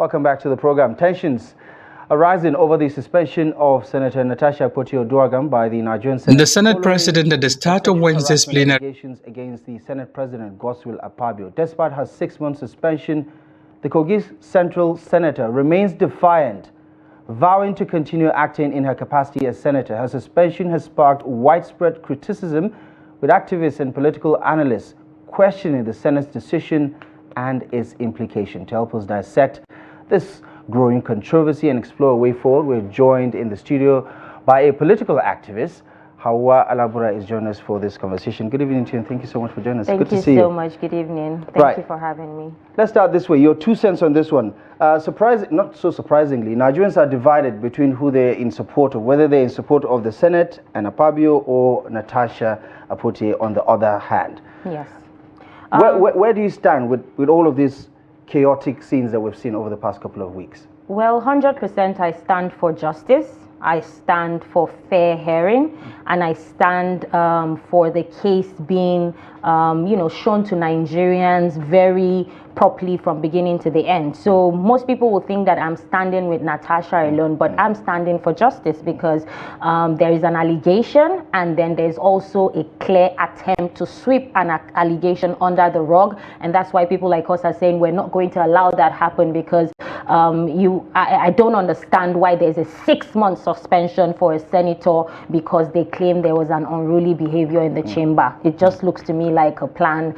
Welcome back to the program. Tensions arising over the suspension of Senator Natasha Akpoti by the Nigerian Senate. The Senate President at the start of Wednesday's plenary allegations against the Senate President Akpabio. Despite her 6-month suspension, the Kogi Central Senator remains defiant, vowing to continue acting in her capacity as senator. Her suspension has sparked widespread criticism, with activists and political analysts questioning the Senate's decision and its implication. To help us dissect this growing controversy and explore a way forward, we're joined in the studio by a political activist. Hauwa Allahbura is joining us for this conversation. Good evening to you, and thank you so much for joining us. Thank you so much. Good evening. Thank you for having me. Let's start this way. Your 2 cents on this one. Not so surprisingly, Nigerians are divided between who they're in support of, whether they're in support of the Senate and Akpabio or Natasha Akpoti on the other hand. Yes. Where do you stand with all of these chaotic scenes that we've seen over the past couple of weeks? Well, 100% I stand for justice. I stand for fair hearing, and I stand for the case being, shown to Nigerians very properly from beginning to the end. So most people will think that I'm standing with Natasha alone, but I'm standing for justice because there is an allegation, and then there's also a clear attempt to sweep an allegation under the rug, and that's why people like us are saying we're not going to allow that happen, because I don't understand why there's a 6-month suspension for a senator because they claim there was an unruly behavior in the chamber. It just looks to me like a plan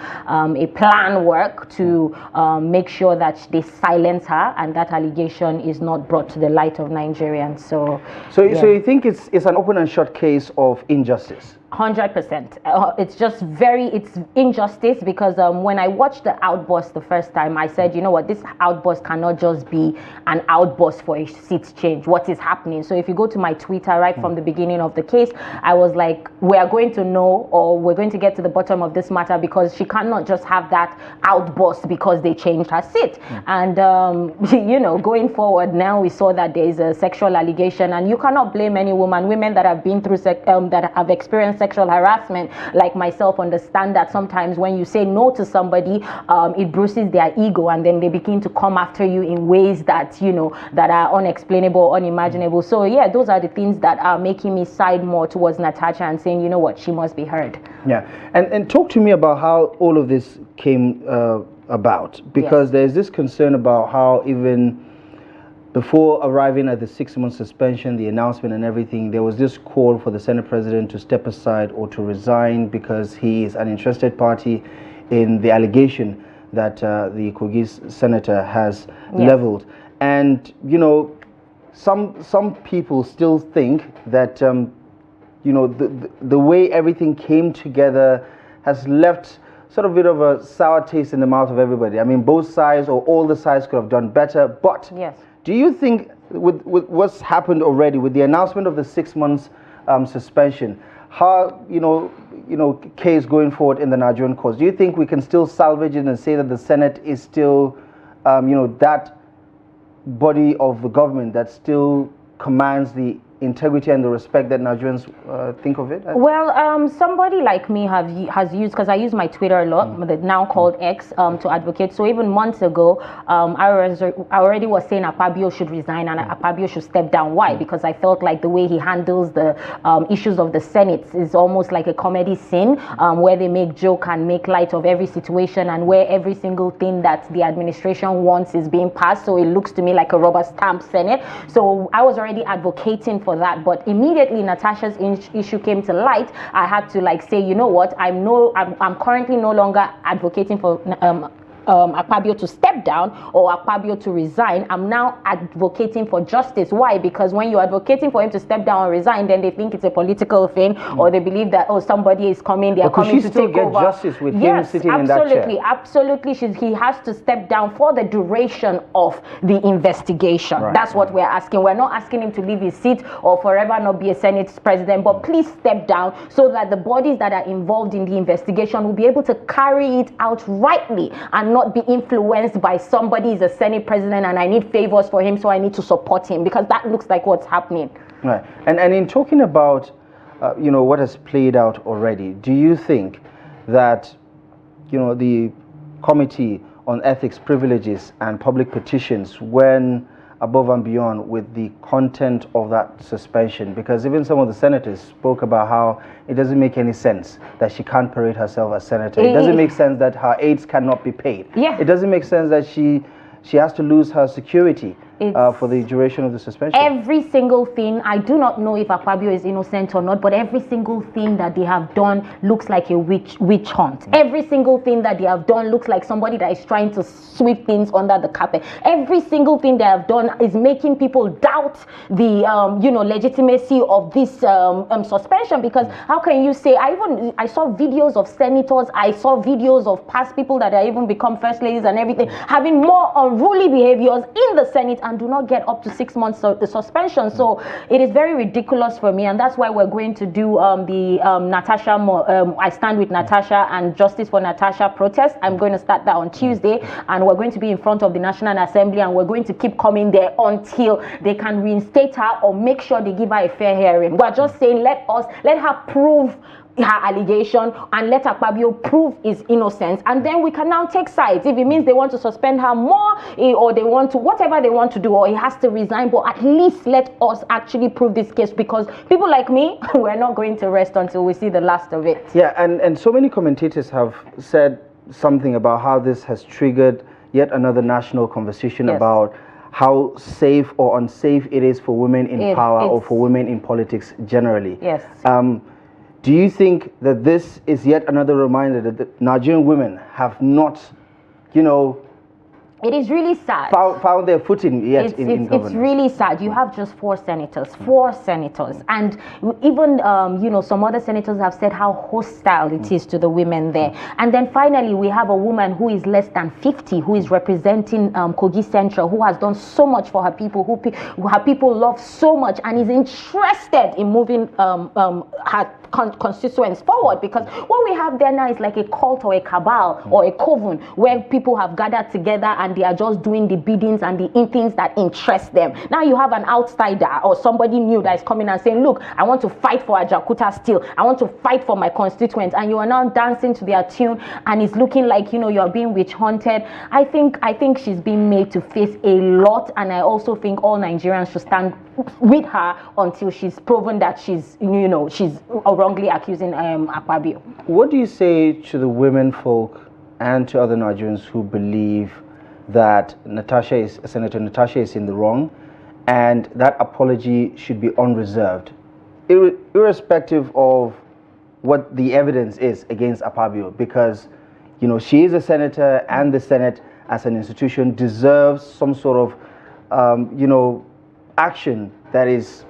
work to make sure that they silence her and that allegation is not brought to the light of Nigerians. So you think it's an open and shut case of injustice? 100%. It's just it's injustice, because when I watched the outburst the first time, I said, you know what, this outburst cannot just be an outburst for a seat change. What is happening? So if you go to my Twitter right from the beginning of the case, I was like, we are going to know, or we're going to get to the bottom of this matter, because she cannot just have that outburst because they changed her seat. And going forward, now we saw that there is a sexual allegation, and you cannot blame any women that have been through that have experienced sexual harassment like myself understand that sometimes when you say no to somebody, it bruises their ego, and then they begin to come after you in ways that that are unexplainable, unimaginable. So yeah, those are the things that are making me side more towards Natasha and saying, you know what, she must be heard. Yeah, and talk to me about how all of this came about, because there's this concern about how even before arriving at the 6-month suspension, the announcement and everything, there was this call for the Senate President to step aside or to resign because he is an interested party in the allegation that the Kogi senator has leveled. And, some people still think that, the way everything came together has left sort of a bit of a sour taste in the mouth of everybody. I mean, both sides or all the sides could have done better, but do you think with what's happened already, with the announcement of the 6 months suspension, how case going forward in the Nigerian courts, do you think we can still salvage it and say that the Senate is still that body of the government that still commands the integrity and the respect that Nigerians think of it? Well, somebody like me has used, because I use my Twitter a lot, now called X, to advocate. So even months ago, I already was saying Akpabio should resign and Akpabio should step down. Why? Because I felt like the way he handles the issues of the Senate is almost like a comedy scene, where they make joke and make light of every situation, and where every single thing that the administration wants is being passed. So it looks to me like a rubber stamp Senate. So I was already advocating for that, but immediately Natasha's issue came to light, I had to say, you know what, I'm currently no longer advocating for Akpabio to step down or Akpabio to resign. I'm now advocating for justice. Why? Because when you're advocating for him to step down or resign, then they think it's a political thing, or they believe that, oh, somebody is coming, they are coming to take over. Justice with him sitting in that chair? Absolutely. He has to step down for the duration of the investigation. That's what we're asking. We're not asking him to leave his seat or forever not be a Senate president, but please step down so that the bodies that are involved in the investigation will be able to carry it out rightly and not be influenced by somebody is a Senate president and I need favors for him, so I need to support him, because that looks like what's happening. Right. And in talking about what has played out already, do you think that the committee on ethics, privileges, and public petitions when above and beyond with the content of that suspension? Because even some of the senators spoke about how it doesn't make any sense that she can't parade herself as senator. It doesn't make sense that her aides cannot be paid. Yeah. It doesn't make sense that she has to lose her security for the duration of the suspension. Every single thing, I do not know if Akpabio is innocent or not, but every single thing that they have done looks like a witch hunt. Every single thing that they have done looks like somebody that is trying to sweep things under the carpet. Every single thing they have done is making people doubt the legitimacy of this suspension, because how can you say, I saw videos of senators, I saw videos of past people that have even become first ladies and everything, having more unruly behaviors in the Senate and do not get up to 6 months of the suspension. So it is very ridiculous for me, and that's why we're going to do the Natasha, I Stand with Natasha and Justice for Natasha protest. I'm going to start that on Tuesday, and we're going to be in front of the National Assembly, and we're going to keep coming there until they can reinstate her or make sure they give her a fair hearing. We're just saying, let her prove her allegation and let Akpabio prove his innocence, and then we can now take sides. If it means they want to suspend her more, or they want to, whatever they want to do, or he has to resign, but at least let us actually prove this case, because people like me, we're not going to rest until we see the last of it. Yeah, and so many commentators have said something about how this has triggered yet another national conversation about how safe or unsafe it is for women in power or for women in politics generally. Yes. Do you think that this is yet another reminder that the Nigerian women have not, it is really sad. Found their footing yet in governance? It's really sad. You have just four senators, and even some other senators have said how hostile it is to the women there. And then finally, we have a woman who is less than 50, who is representing Kogi Central, who has done so much for her people, who her people love so much, and is interested in moving her constituents forward, because what we have there now is like a cult or a cabal or a coven where people have gathered together and they are just doing the biddings and the things that interest them. Now you have an outsider or somebody new that is coming and saying, look, I want to fight for Ajakuta still, I want to fight for my constituents, and you are now dancing to their tune, and it's looking like you're being witch hunted. I think she's being made to face a lot, and I also think all Nigerians should stand with her until she's proven that she's wrongly accusing Akpabio. What do you say to the women folk and to other Nigerians who believe that Senator Natasha is in the wrong, and that apology should be unreserved, irrespective of what the evidence is against Akpabio? Because she is a senator, and the Senate as an institution deserves some sort of action that is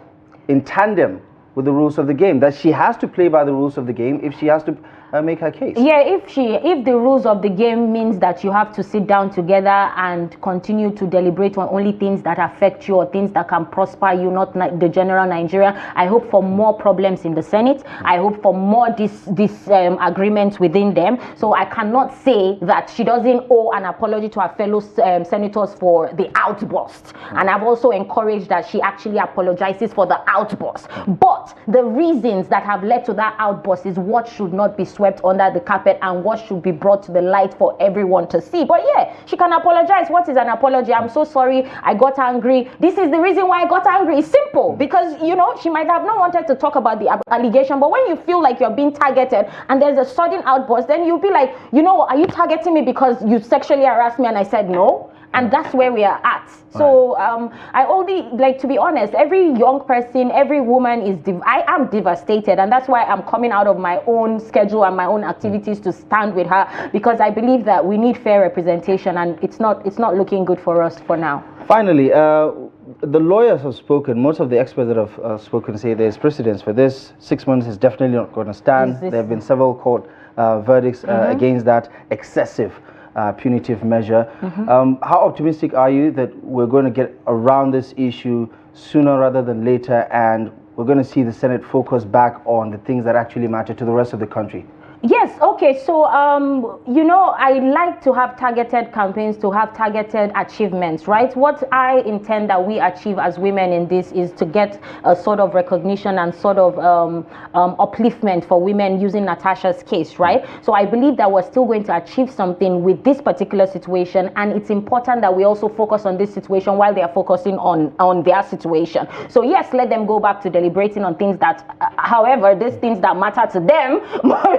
in tandem with the rules of the game, that she has to play by the rules of the game if she has to make her case. Yeah, if the rules of the game means that you have to sit down together and continue to deliberate on only things that affect you or things that can prosper you, not the general Nigeria, I hope for more problems in the Senate. I hope for more disagreements within them. So I cannot say that she doesn't owe an apology to her fellow senators for the outburst. And I've also encouraged that she actually apologizes for the outburst. But the reasons that have led to that outburst is what should not be swept under the carpet and what should be brought to the light for everyone to see. But yeah, she can apologize. What is an apology? I'm so sorry, I got angry. This is the reason why I got angry. It's simple, because she might have not wanted to talk about the allegation, but when you feel like you're being targeted and there's a sudden outburst, then you'll be like, are you targeting me because you sexually harassed me? And I said no. And that's where we are at. So I only, to be honest, every young person, every woman I am devastated. And that's why I'm coming out of my own schedule and my own activities to stand with her, because I believe that we need fair representation, and it's not looking good for us for now. Finally, the lawyers have spoken. Most of the experts that have spoken say there's precedence for this. 6 months is definitely not going to stand. There have been several court verdicts against that excessive punitive measure. How optimistic are you that we're going to get around this issue sooner rather than later, and we're going to see the Senate focus back on the things that actually matter to the rest of the country? Yes, okay, so you know, I like to have targeted campaigns, to have targeted achievements, right? What I intend that we achieve as women in this is to get a sort of recognition and sort of upliftment for women using Natasha's case, right? So I believe that we're still going to achieve something with this particular situation, and it's important that we also focus on this situation while they are focusing on their situation. So yes, let them go back to deliberating on things that, however, these things that matter to them,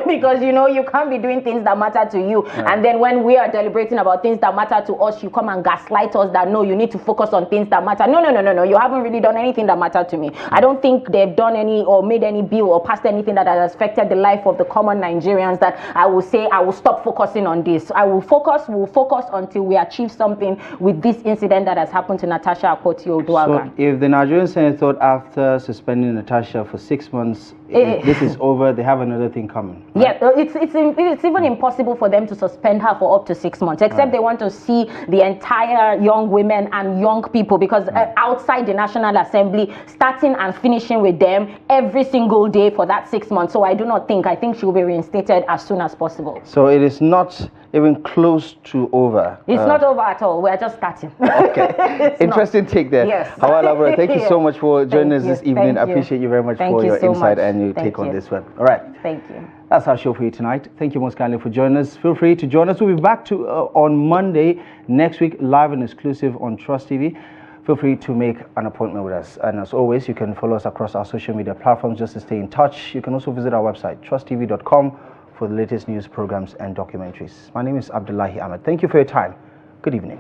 because you know, you can't be doing things that matter to you, and then when we are deliberating about things that matter to us, you come and gaslight us that no, you need to focus on things that matter. No, you haven't really done anything that mattered to me. I don't think they've done any or made any bill or passed anything that has affected the life of the common Nigerians that I will say I will stop focusing on this. We'll focus until we achieve something with this incident that has happened to Natasha Akpoti Oduaga. So if the Nigerian Senate thought after suspending Natasha for 6 months, this is over, they have another thing coming. Right? Yeah, it's even impossible for them to suspend her for up to 6 months, except they want to see the entire young women and young people, because outside the National Assembly, starting and finishing with them every single day for that 6 months. So I think she will be reinstated as soon as possible. So it is not even close to over. It's not over at all. We're just starting. Okay. Interesting take there. Yes. Hauwa Allahbura, thank you so much for joining us this evening. I appreciate you very much for your insight and your take on this one. All right. Thank you. That's our show for you tonight. Thank you most kindly for joining us. Feel free to join us. We'll be back on Monday next week, live and exclusive on Trust TV. Feel free to make an appointment with us. And as always, you can follow us across our social media platforms just to stay in touch. You can also visit our website, trusttv.com, for the latest news, programs, and documentaries. My name is Abdullahi Ahmed. Thank you for your time. Good evening.